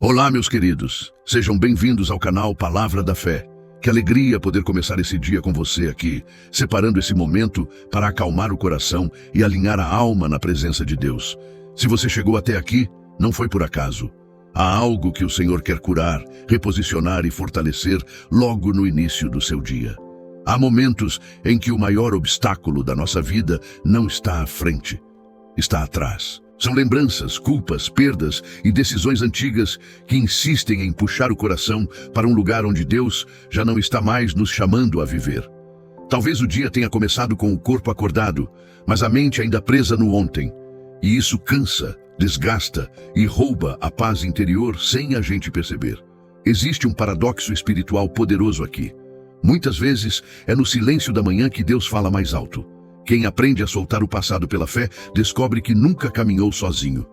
Olá, meus queridos. Sejam bem-vindos ao canal Palavra da Fé. Que alegria poder começar esse dia com você aqui, separando esse momento para acalmar o coração e alinhar a alma na presença de Deus. Se você chegou até aqui, não foi por acaso. Há algo que o Senhor quer curar, reposicionar e fortalecer logo no início do seu dia. Há momentos em que o maior obstáculo da nossa vida não está à frente, está atrás. São lembranças, culpas, perdas e decisões antigas que insistem em puxar o coração para um lugar onde Deus já não está mais nos chamando a viver. Talvez o dia tenha começado com o corpo acordado, mas a mente ainda presa no ontem. E isso cansa, desgasta e rouba a paz interior sem a gente perceber. Existe um paradoxo espiritual poderoso aqui. Muitas vezes é no silêncio da manhã que Deus fala mais alto. Quem aprende a soltar o passado pela fé, descobre que nunca caminhou sozinho.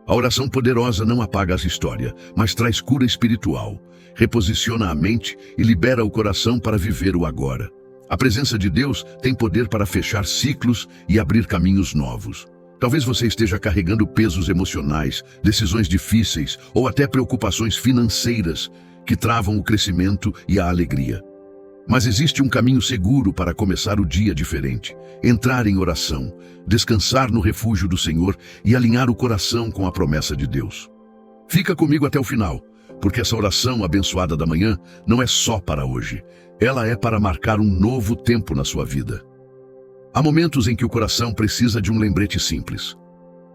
A oração poderosa não apaga a história, mas traz cura espiritual, reposiciona a mente e libera o coração para viver o agora. A presença de Deus tem poder para fechar ciclos e abrir caminhos novos. Talvez você esteja carregando pesos emocionais, decisões difíceis ou até preocupações financeiras que travam o crescimento e a alegria. Mas existe um caminho seguro para começar o dia diferente. Entrar em oração, descansar no refúgio do Senhor e alinhar o coração com a promessa de Deus. Fica comigo até o final, porque essa oração abençoada da manhã não é só para hoje. Ela é para marcar um novo tempo na sua vida. Há momentos em que o coração precisa de um lembrete simples.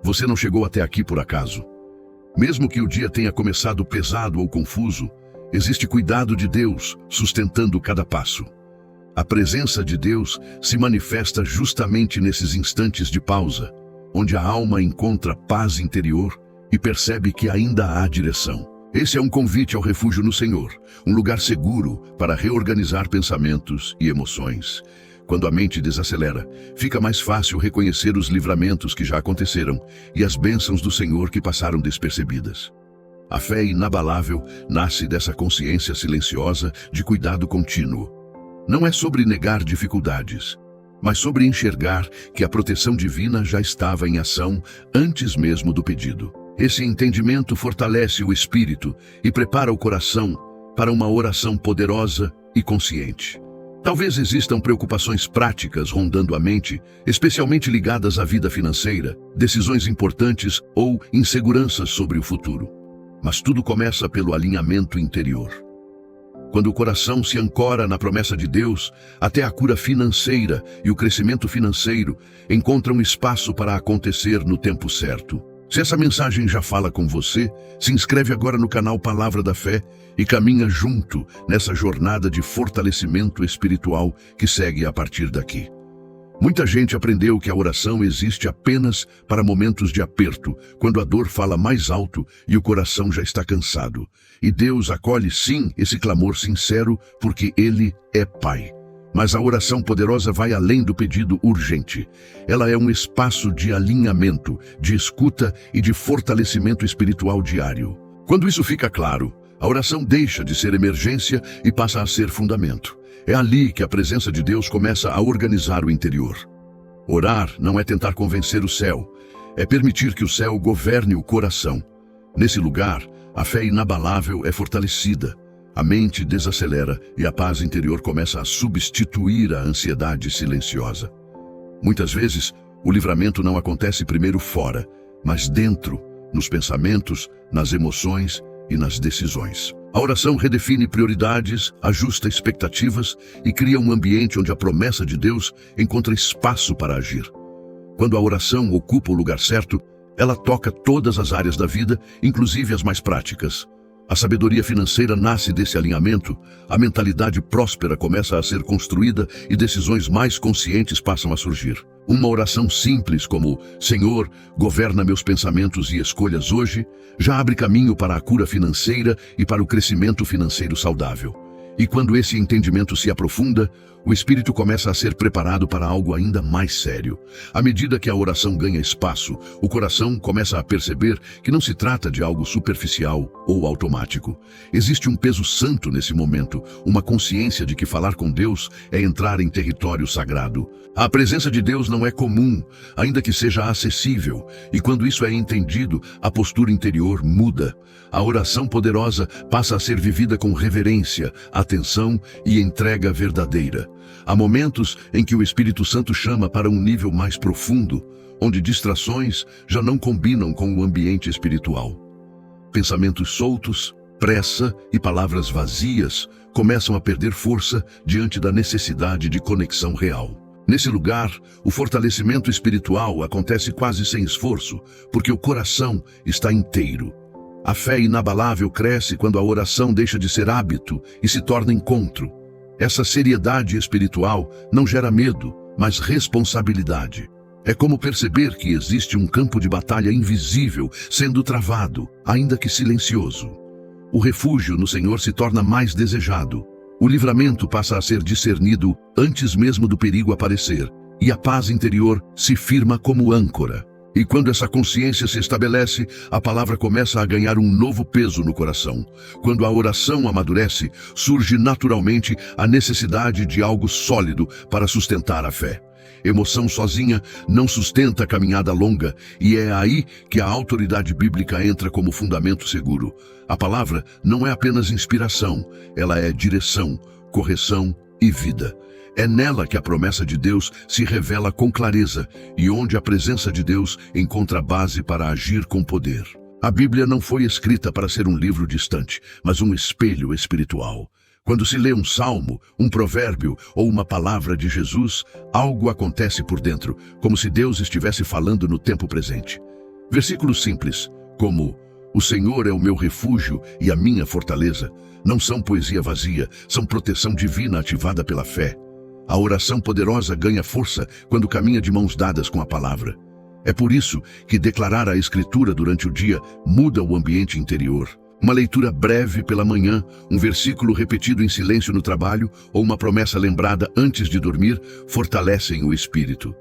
Você não chegou até aqui por acaso. Mesmo que o dia tenha começado pesado ou confuso, existe cuidado de Deus sustentando cada passo. A presença de Deus se manifesta justamente nesses instantes de pausa, onde a alma encontra paz interior e percebe que ainda há direção. Esse é um convite ao refúgio no Senhor, um lugar seguro para reorganizar pensamentos e emoções. Quando a mente desacelera, fica mais fácil reconhecer os livramentos que já aconteceram e as bênçãos do Senhor que passaram despercebidas. A fé inabalável nasce dessa consciência silenciosa de cuidado contínuo. Não é sobre negar dificuldades, mas sobre enxergar que a proteção divina já estava em ação antes mesmo do pedido. Esse entendimento fortalece o espírito e prepara o coração para uma oração poderosa e consciente. Talvez existam preocupações práticas rondando a mente, especialmente ligadas à vida financeira, decisões importantes ou inseguranças sobre o futuro. Mas tudo começa pelo alinhamento interior. Quando o coração se ancora na promessa de Deus, até a cura financeira e o crescimento financeiro encontram espaço para acontecer no tempo certo. Se essa mensagem já fala com você, se inscreve agora no canal Palavra da Fé e caminha junto nessa jornada de fortalecimento espiritual que segue a partir daqui. Muita gente aprendeu que a oração existe apenas para momentos de aperto, quando a dor fala mais alto e o coração já está cansado. E Deus acolhe sim esse clamor sincero, porque Ele é Pai. Mas a oração poderosa vai além do pedido urgente. Ela é um espaço de alinhamento, de escuta e de fortalecimento espiritual diário. Quando isso fica claro, a oração deixa de ser emergência e passa a ser fundamento. É ali que a presença de Deus começa a organizar o interior. Orar não é tentar convencer o céu, é permitir que o céu governe o coração. Nesse lugar, a fé inabalável é fortalecida, a mente desacelera e a paz interior começa a substituir a ansiedade silenciosa. Muitas vezes, o livramento não acontece primeiro fora, mas dentro, nos pensamentos, nas emoções e nas decisões. A oração redefine prioridades, ajusta expectativas e cria um ambiente onde a promessa de Deus encontra espaço para agir. Quando a oração ocupa o lugar certo, ela toca todas as áreas da vida, inclusive as mais práticas. A sabedoria financeira nasce desse alinhamento, a mentalidade próspera começa a ser construída e decisões mais conscientes passam a surgir. Uma oração simples como Senhor, governa meus pensamentos e escolhas hoje, já abre caminho para a cura financeira e para o crescimento financeiro saudável. E quando esse entendimento se aprofunda, o espírito começa a ser preparado para algo ainda mais sério. À medida que a oração ganha espaço, o coração começa a perceber que não se trata de algo superficial ou automático. Existe um peso santo nesse momento, uma consciência de que falar com Deus é entrar em território sagrado. A presença de Deus não é comum, ainda que seja acessível, e quando isso é entendido, a postura interior muda. A oração poderosa passa a ser vivida com reverência, atenção e entrega verdadeira. Há momentos em que o Espírito Santo chama para um nível mais profundo, onde distrações já não combinam com o ambiente espiritual. Pensamentos soltos, pressa e palavras vazias começam a perder força diante da necessidade de conexão real. Nesse lugar, o fortalecimento espiritual acontece quase sem esforço, porque o coração está inteiro. A fé inabalável cresce quando a oração deixa de ser hábito e se torna encontro. Essa seriedade espiritual não gera medo, mas responsabilidade. É como perceber que existe um campo de batalha invisível sendo travado, ainda que silencioso. O refúgio no Senhor se torna mais desejado. O livramento passa a ser discernido antes mesmo do perigo aparecer, e a paz interior se firma como âncora. E quando essa consciência se estabelece, a palavra começa a ganhar um novo peso no coração. Quando a oração amadurece, surge naturalmente a necessidade de algo sólido para sustentar a fé. Emoção sozinha não sustenta a caminhada longa, e é aí que a autoridade bíblica entra como fundamento seguro. A palavra não é apenas inspiração, ela é direção, correção e vida. É nela que a promessa de Deus se revela com clareza e onde a presença de Deus encontra base para agir com poder. A Bíblia não foi escrita para ser um livro distante, mas um espelho espiritual. Quando se lê um salmo, um provérbio ou uma palavra de Jesus, algo acontece por dentro, como se Deus estivesse falando no tempo presente. Versículos simples, como "O Senhor é o meu refúgio e a minha fortaleza", não são poesia vazia, são proteção divina ativada pela fé. A oração poderosa ganha força quando caminha de mãos dadas com a palavra. É por isso que declarar a Escritura durante o dia muda o ambiente interior. Uma leitura breve pela manhã, um versículo repetido em silêncio no trabalho ou uma promessa lembrada antes de dormir fortalecem o espírito.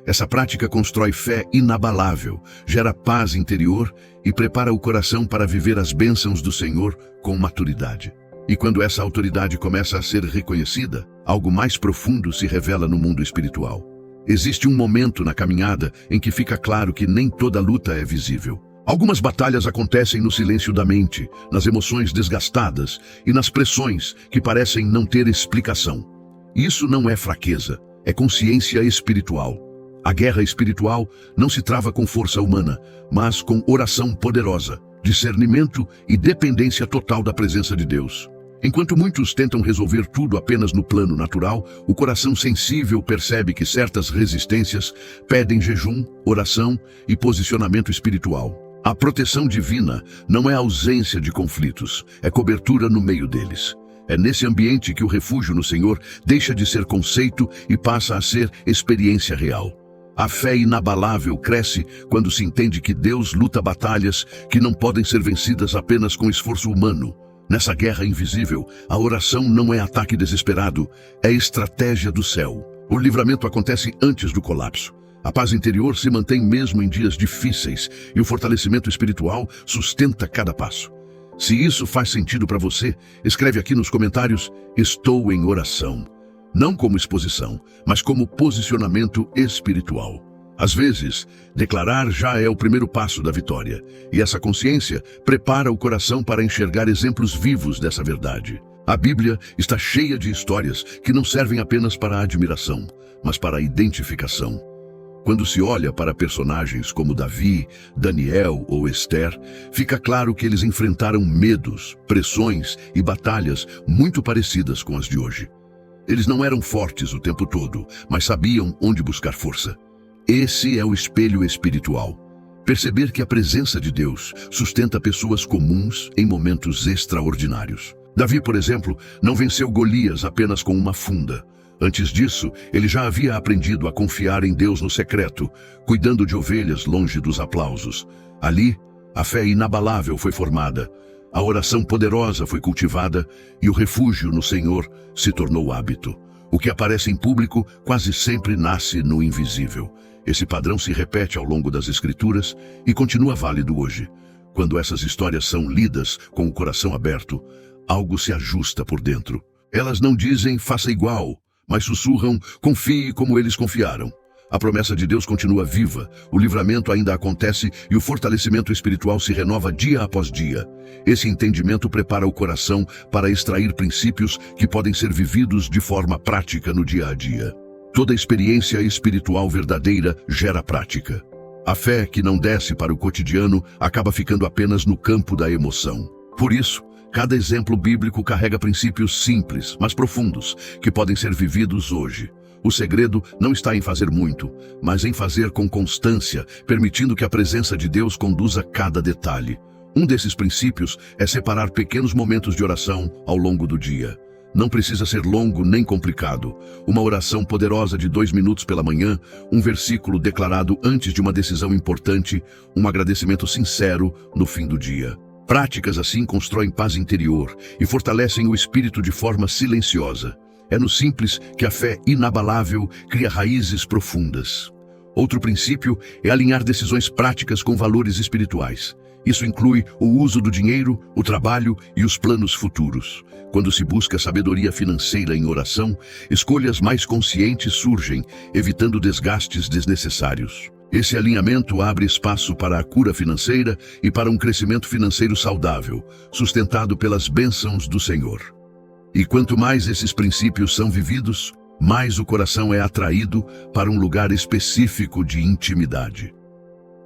Essa prática constrói fé inabalável, gera paz interior e prepara o coração para viver as bênçãos do Senhor com maturidade. E quando essa autoridade começa a ser reconhecida, algo mais profundo se revela no mundo espiritual. Existe um momento na caminhada em que fica claro que nem toda luta é visível. Algumas batalhas acontecem no silêncio da mente, nas emoções desgastadas e nas pressões que parecem não ter explicação. Isso não é fraqueza, é consciência espiritual. A guerra espiritual não se trava com força humana, mas com oração poderosa, discernimento e dependência total da presença de Deus. Enquanto muitos tentam resolver tudo apenas no plano natural, o coração sensível percebe que certas resistências pedem jejum, oração e posicionamento espiritual. A proteção divina não é ausência de conflitos, é cobertura no meio deles. É nesse ambiente que o refúgio no Senhor deixa de ser conceito e passa a ser experiência real. A fé inabalável cresce quando se entende que Deus luta batalhas que não podem ser vencidas apenas com esforço humano. Nessa guerra invisível, a oração não é ataque desesperado, é estratégia do céu. O livramento acontece antes do colapso. A paz interior se mantém mesmo em dias difíceis e o fortalecimento espiritual sustenta cada passo. Se isso faz sentido para você, escreve aqui nos comentários: "Estou em oração". Não como exposição, mas como posicionamento espiritual. Às vezes, declarar já é o primeiro passo da vitória, e essa consciência prepara o coração para enxergar exemplos vivos dessa verdade. A Bíblia está cheia de histórias que não servem apenas para a admiração, mas para a identificação. Quando se olha para personagens como Davi, Daniel ou Esther, fica claro que eles enfrentaram medos, pressões e batalhas muito parecidas com as de hoje. Eles não eram fortes o tempo todo, mas sabiam onde buscar força. Esse é o espelho espiritual. Perceber que a presença de Deus sustenta pessoas comuns em momentos extraordinários. Davi, por exemplo, não venceu Golias apenas com uma funda. Antes disso, ele já havia aprendido a confiar em Deus no secreto, cuidando de ovelhas longe dos aplausos. Ali, a fé inabalável foi formada, a oração poderosa foi cultivada e o refúgio no Senhor se tornou hábito. O que aparece em público quase sempre nasce no invisível. Esse padrão se repete ao longo das Escrituras e continua válido hoje. Quando essas histórias são lidas com o coração aberto, algo se ajusta por dentro. Elas não dizem, faça igual, mas sussurram, confie como eles confiaram. A promessa de Deus continua viva, o livramento ainda acontece e o fortalecimento espiritual se renova dia após dia. Esse entendimento prepara o coração para extrair princípios que podem ser vividos de forma prática no dia a dia. Toda experiência espiritual verdadeira gera prática. A fé que não desce para o cotidiano acaba ficando apenas no campo da emoção. Por isso, cada exemplo bíblico carrega princípios simples, mas profundos, que podem ser vividos hoje. O segredo não está em fazer muito, mas em fazer com constância, permitindo que a presença de Deus conduza cada detalhe. Um desses princípios é separar pequenos momentos de oração ao longo do dia. Não precisa ser longo nem complicado. Uma oração poderosa de 2 minutos pela manhã, um versículo declarado antes de uma decisão importante, um agradecimento sincero no fim do dia. Práticas assim constroem paz interior e fortalecem o espírito de forma silenciosa. É no simples que a fé inabalável cria raízes profundas. Outro princípio é alinhar decisões práticas com valores espirituais. Isso inclui o uso do dinheiro, o trabalho e os planos futuros. Quando se busca sabedoria financeira em oração, escolhas mais conscientes surgem, evitando desgastes desnecessários. Esse alinhamento abre espaço para a cura financeira e para um crescimento financeiro saudável, sustentado pelas bênçãos do Senhor. E quanto mais esses princípios são vividos, mais o coração é atraído para um lugar específico de intimidade.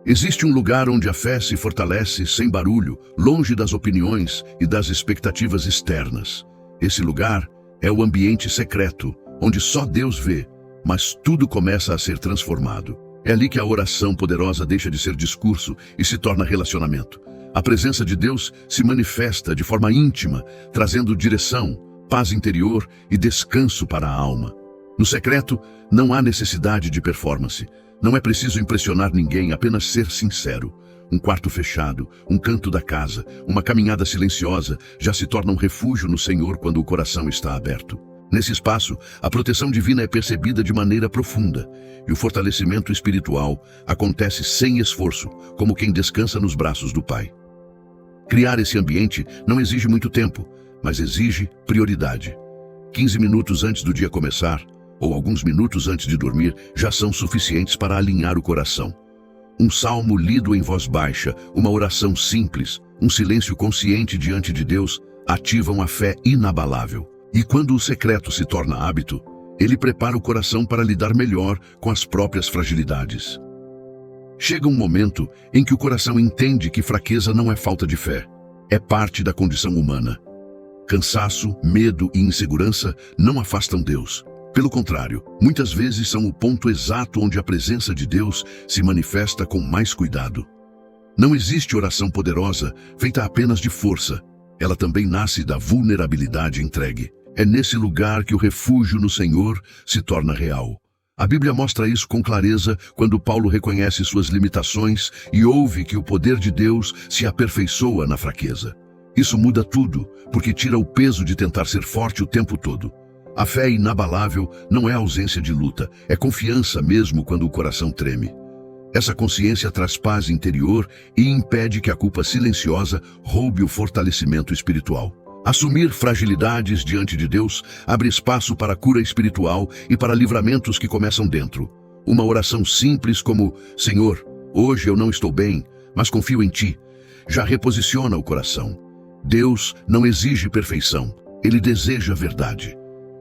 Existe um lugar onde a fé se fortalece sem barulho, longe das opiniões e das expectativas externas. Esse lugar é o ambiente secreto, onde só Deus vê, mas tudo começa a ser transformado. É ali que a oração poderosa deixa de ser discurso e se torna relacionamento. A presença de Deus se manifesta de forma íntima, trazendo direção, paz interior e descanso para a alma. No secreto, não há necessidade de performance. Não é preciso impressionar ninguém, apenas ser sincero. Um quarto fechado, um canto da casa, uma caminhada silenciosa já se torna um refúgio no Senhor quando o coração está aberto. Nesse espaço, a proteção divina é percebida de maneira profunda e o fortalecimento espiritual acontece sem esforço, como quem descansa nos braços do Pai. Criar esse ambiente não exige muito tempo, mas exige prioridade. 15 minutos antes do dia começar, ou alguns minutos antes de dormir, já são suficientes para alinhar o coração. Um salmo lido em voz baixa, uma oração simples, um silêncio consciente diante de Deus, ativam a fé inabalável. E quando o secreto se torna hábito, ele prepara o coração para lidar melhor com as próprias fragilidades. Chega um momento em que o coração entende que fraqueza não é falta de fé, é parte da condição humana. Cansaço, medo e insegurança não afastam Deus. Pelo contrário, muitas vezes são o ponto exato onde a presença de Deus se manifesta com mais cuidado. Não existe oração poderosa feita apenas de força. Ela também nasce da vulnerabilidade entregue. É nesse lugar que o refúgio no Senhor se torna real. A Bíblia mostra isso com clareza quando Paulo reconhece suas limitações e ouve que o poder de Deus se aperfeiçoa na fraqueza. Isso muda tudo, porque tira o peso de tentar ser forte o tempo todo. A fé inabalável não é ausência de luta, é confiança mesmo quando o coração treme. Essa consciência traz paz interior e impede que a culpa silenciosa roube o fortalecimento espiritual. Assumir fragilidades diante de Deus abre espaço para a cura espiritual e para livramentos que começam dentro. Uma oração simples como, Senhor, hoje eu não estou bem, mas confio em Ti, já reposiciona o coração. Deus não exige perfeição, Ele deseja verdade.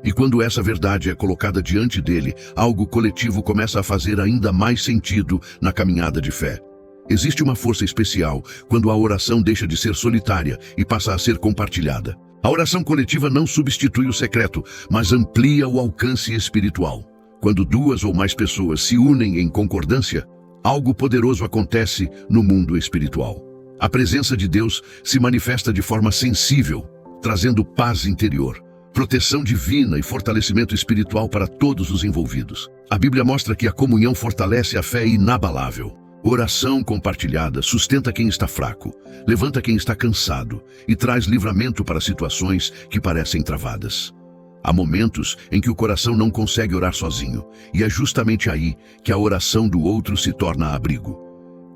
E quando essa verdade é colocada diante dele, algo coletivo começa a fazer ainda mais sentido na caminhada de fé. Existe uma força especial quando a oração deixa de ser solitária e passa a ser compartilhada. A oração coletiva não substitui o secreto, mas amplia o alcance espiritual. Quando 2 ou mais pessoas se unem em concordância, algo poderoso acontece no mundo espiritual. A presença de Deus se manifesta de forma sensível, trazendo paz interior, proteção divina e fortalecimento espiritual para todos os envolvidos. A Bíblia mostra que a comunhão fortalece a fé inabalável. Oração compartilhada sustenta quem está fraco, levanta quem está cansado e traz livramento para situações que parecem travadas. Há momentos em que o coração não consegue orar sozinho, e é justamente aí que a oração do outro se torna abrigo.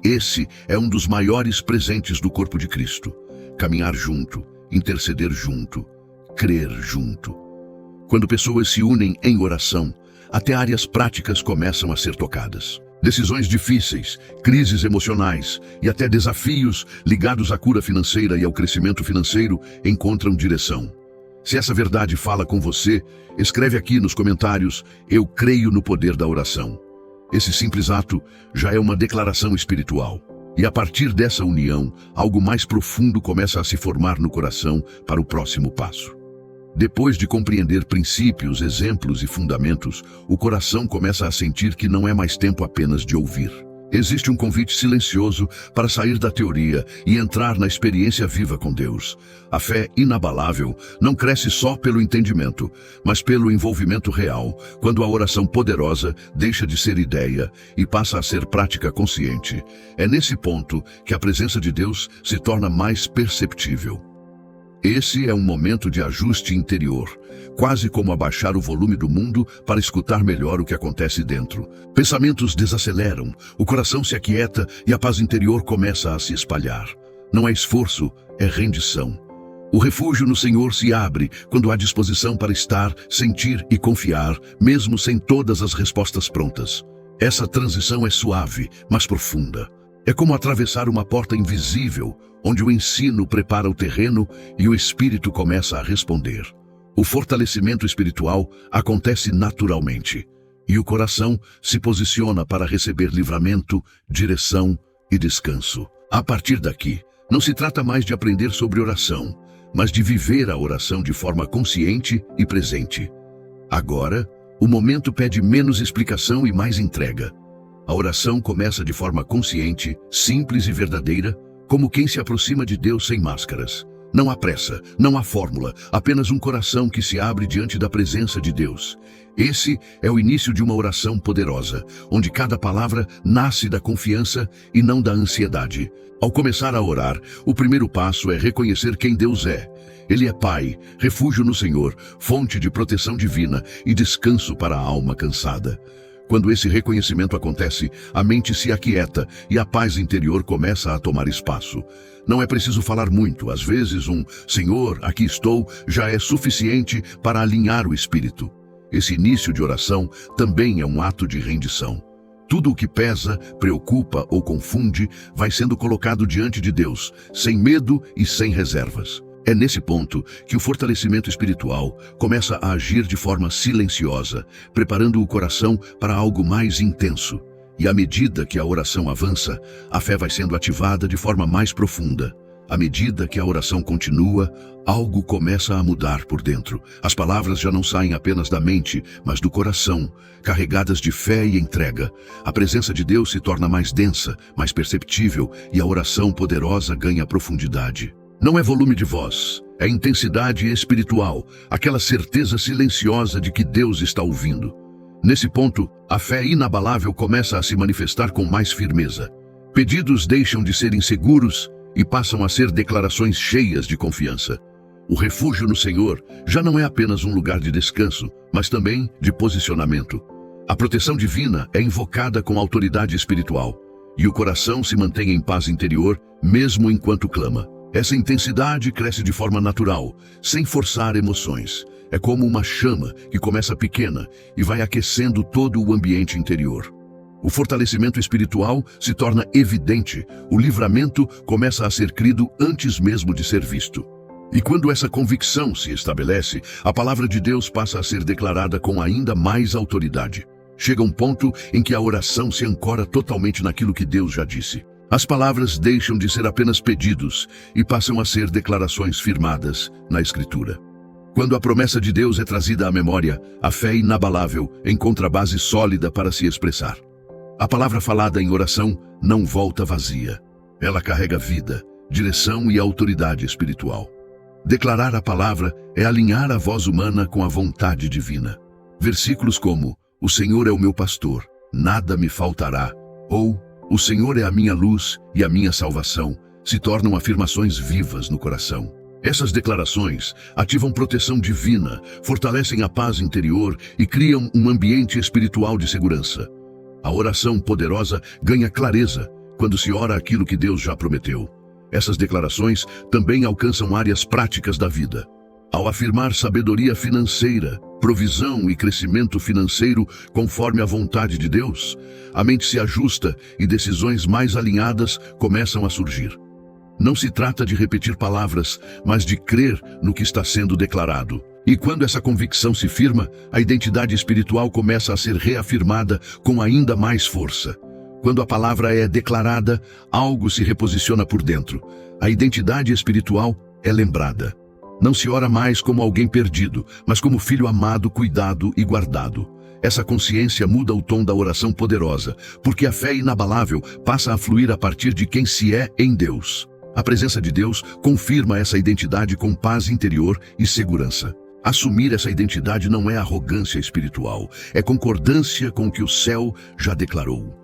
Esse é um dos maiores presentes do corpo de Cristo. Caminhar junto, interceder junto, crer junto. Quando pessoas se unem em oração, até áreas práticas começam a ser tocadas. Decisões difíceis, crises emocionais e até desafios ligados à cura financeira e ao crescimento financeiro encontram direção. Se essa verdade fala com você, escreve aqui nos comentários: eu creio no poder da oração. Esse simples ato já é uma declaração espiritual. E a partir dessa união, algo mais profundo começa a se formar no coração para o próximo passo. Depois de compreender princípios, exemplos e fundamentos, o coração começa a sentir que não é mais tempo apenas de ouvir. Existe um convite silencioso para sair da teoria e entrar na experiência viva com Deus. A fé inabalável não cresce só pelo entendimento, mas pelo envolvimento real, quando a oração poderosa deixa de ser ideia e passa a ser prática consciente. É nesse ponto que a presença de Deus se torna mais perceptível. Esse é um momento de ajuste interior, quase como abaixar o volume do mundo para escutar melhor o que acontece dentro. Pensamentos desaceleram, o coração se aquieta e a paz interior começa a se espalhar. Não é esforço, é rendição. O refúgio no Senhor se abre quando há disposição para estar, sentir e confiar, mesmo sem todas as respostas prontas. Essa transição é suave, mas profunda. É como atravessar uma porta invisível, onde o ensino prepara o terreno e o espírito começa a responder. O fortalecimento espiritual acontece naturalmente, e o coração se posiciona para receber livramento, direção e descanso. A partir daqui, não se trata mais de aprender sobre oração, mas de viver a oração de forma consciente e presente. Agora, o momento pede menos explicação e mais entrega. A oração começa de forma consciente, simples e verdadeira, como quem se aproxima de Deus sem máscaras. Não há pressa, não há fórmula, apenas um coração que se abre diante da presença de Deus. Esse é o início de uma oração poderosa, onde cada palavra nasce da confiança e não da ansiedade. Ao começar a orar, o primeiro passo é reconhecer quem Deus é. Ele é Pai, refúgio no Senhor, fonte de proteção divina e descanso para a alma cansada. Quando esse reconhecimento acontece, a mente se aquieta e a paz interior começa a tomar espaço. Não é preciso falar muito, às vezes Senhor, aqui estou, já é suficiente para alinhar o espírito. Esse início de oração também é um ato de rendição. Tudo o que pesa, preocupa ou confunde vai sendo colocado diante de Deus, sem medo e sem reservas. É nesse ponto que o fortalecimento espiritual começa a agir de forma silenciosa, preparando o coração para algo mais intenso. E à medida que a oração avança, a fé vai sendo ativada de forma mais profunda. À medida que a oração continua, algo começa a mudar por dentro. As palavras já não saem apenas da mente, mas do coração, carregadas de fé e entrega. A presença de Deus se torna mais densa, mais perceptível, e a oração poderosa ganha profundidade. Não é volume de voz, é intensidade espiritual, aquela certeza silenciosa de que Deus está ouvindo. Nesse ponto, a fé inabalável começa a se manifestar com mais firmeza. Pedidos deixam de ser inseguros e passam a ser declarações cheias de confiança. O refúgio no Senhor já não é apenas um lugar de descanso, mas também de posicionamento. A proteção divina é invocada com autoridade espiritual, e o coração se mantém em paz interior, mesmo enquanto clama. Essa intensidade cresce de forma natural, sem forçar emoções. É como uma chama que começa pequena e vai aquecendo todo o ambiente interior. O fortalecimento espiritual se torna evidente, o livramento começa a ser crido antes mesmo de ser visto. E quando essa convicção se estabelece, a palavra de Deus passa a ser declarada com ainda mais autoridade. Chega um ponto em que a oração se ancora totalmente naquilo que Deus já disse. As palavras deixam de ser apenas pedidos e passam a ser declarações firmadas na Escritura. Quando a promessa de Deus é trazida à memória, a fé inabalável encontra base sólida para se expressar. A palavra falada em oração não volta vazia. Ela carrega vida, direção e autoridade espiritual. Declarar a palavra é alinhar a voz humana com a vontade divina. Versículos como: "O Senhor é o meu pastor, nada me faltará", ou "O Senhor é a minha luz e a minha salvação", se tornam afirmações vivas no coração. Essas declarações ativam proteção divina, fortalecem a paz interior e criam um ambiente espiritual de segurança. A oração poderosa ganha clareza quando se ora aquilo que Deus já prometeu. Essas declarações também alcançam áreas práticas da vida. Ao afirmar sabedoria financeira, provisão e crescimento financeiro conforme a vontade de Deus, a mente se ajusta e decisões mais alinhadas começam a surgir. Não se trata de repetir palavras, mas de crer no que está sendo declarado. E quando essa convicção se firma, a identidade espiritual começa a ser reafirmada com ainda mais força. Quando a palavra é declarada, algo se reposiciona por dentro. A identidade espiritual é lembrada. Não se ora mais como alguém perdido, mas como filho amado, cuidado e guardado. Essa consciência muda o tom da oração poderosa, porque a fé inabalável passa a fluir a partir de quem se é em Deus. A presença de Deus confirma essa identidade com paz interior e segurança. Assumir essa identidade não é arrogância espiritual, é concordância com o que o céu já declarou.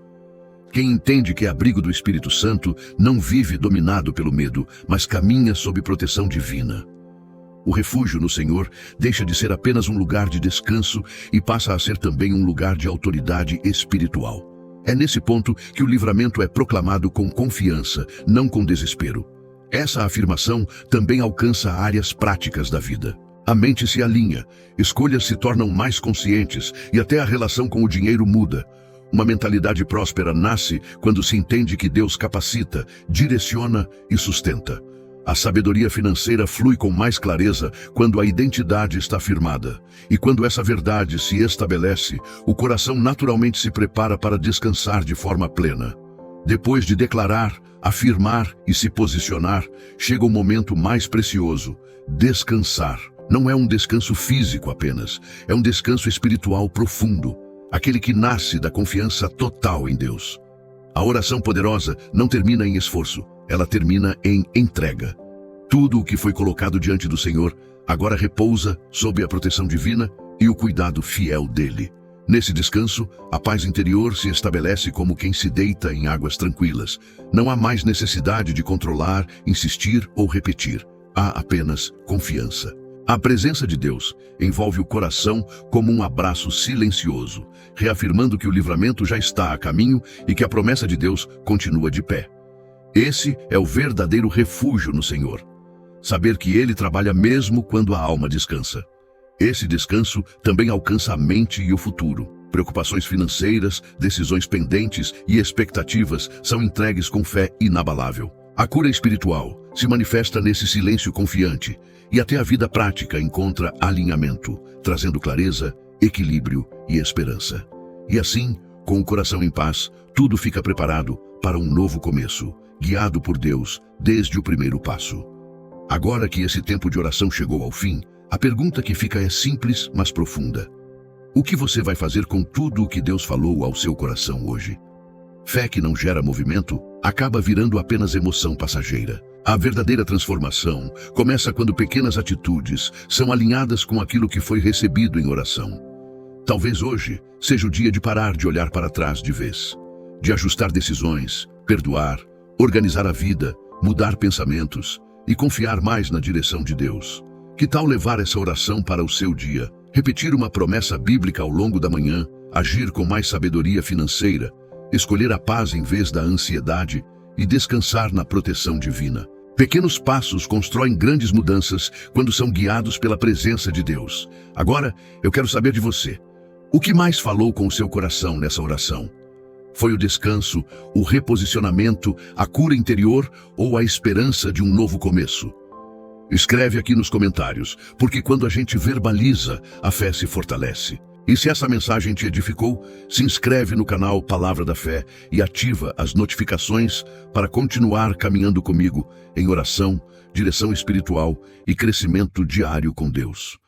Quem entende que é abrigo do Espírito Santo não vive dominado pelo medo, mas caminha sob proteção divina. O refúgio no Senhor deixa de ser apenas um lugar de descanso e passa a ser também um lugar de autoridade espiritual. É nesse ponto que o livramento é proclamado com confiança, não com desespero. Essa afirmação também alcança áreas práticas da vida. A mente se alinha, escolhas se tornam mais conscientes e até a relação com o dinheiro muda. Uma mentalidade próspera nasce quando se entende que Deus capacita, direciona e sustenta. A sabedoria financeira flui com mais clareza quando a identidade está firmada. E quando essa verdade se estabelece, o coração naturalmente se prepara para descansar de forma plena. Depois de declarar, afirmar e se posicionar, chega o momento mais precioso: descansar. Não é um descanso físico apenas, é um descanso espiritual profundo, aquele que nasce da confiança total em Deus. A oração poderosa não termina em esforço, ela termina em entrega. Tudo o que foi colocado diante do Senhor agora repousa sob a proteção divina e o cuidado fiel dele. Nesse descanso, a paz interior se estabelece como quem se deita em águas tranquilas. Não há mais necessidade de controlar, insistir ou repetir. Há apenas confiança. A presença de Deus envolve o coração como um abraço silencioso, reafirmando que o livramento já está a caminho e que a promessa de Deus continua de pé. Esse é o verdadeiro refúgio no Senhor. Saber que Ele trabalha mesmo quando a alma descansa. Esse descanso também alcança a mente e o futuro. Preocupações financeiras, decisões pendentes e expectativas são entregues com fé inabalável. A cura espiritual se manifesta nesse silêncio confiante, e até a vida prática encontra alinhamento, trazendo clareza, equilíbrio e esperança. E assim, com o coração em paz, tudo fica preparado para um novo começo, guiado por Deus desde o primeiro passo. Agora que esse tempo de oração chegou ao fim, a pergunta que fica é simples, mas profunda. O que você vai fazer com tudo o que Deus falou ao seu coração hoje? Fé que não gera movimento acaba virando apenas emoção passageira. A verdadeira transformação começa quando pequenas atitudes são alinhadas com aquilo que foi recebido em oração. Talvez hoje seja o dia de parar de olhar para trás de vez, de ajustar decisões, perdoar, organizar a vida, mudar pensamentos e confiar mais na direção de Deus. Que tal levar essa oração para o seu dia? Repetir uma promessa bíblica ao longo da manhã, agir com mais sabedoria financeira, escolher a paz em vez da ansiedade e descansar na proteção divina. Pequenos passos constroem grandes mudanças quando são guiados pela presença de Deus. Agora, eu quero saber de você. O que mais falou com o seu coração nessa oração? Foi o descanso, o reposicionamento, a cura interior ou a esperança de um novo começo? Escreve aqui nos comentários, porque quando a gente verbaliza, a fé se fortalece. E se essa mensagem te edificou, se inscreve no canal Palavra da Fé e ativa as notificações para continuar caminhando comigo em oração, direção espiritual e crescimento diário com Deus.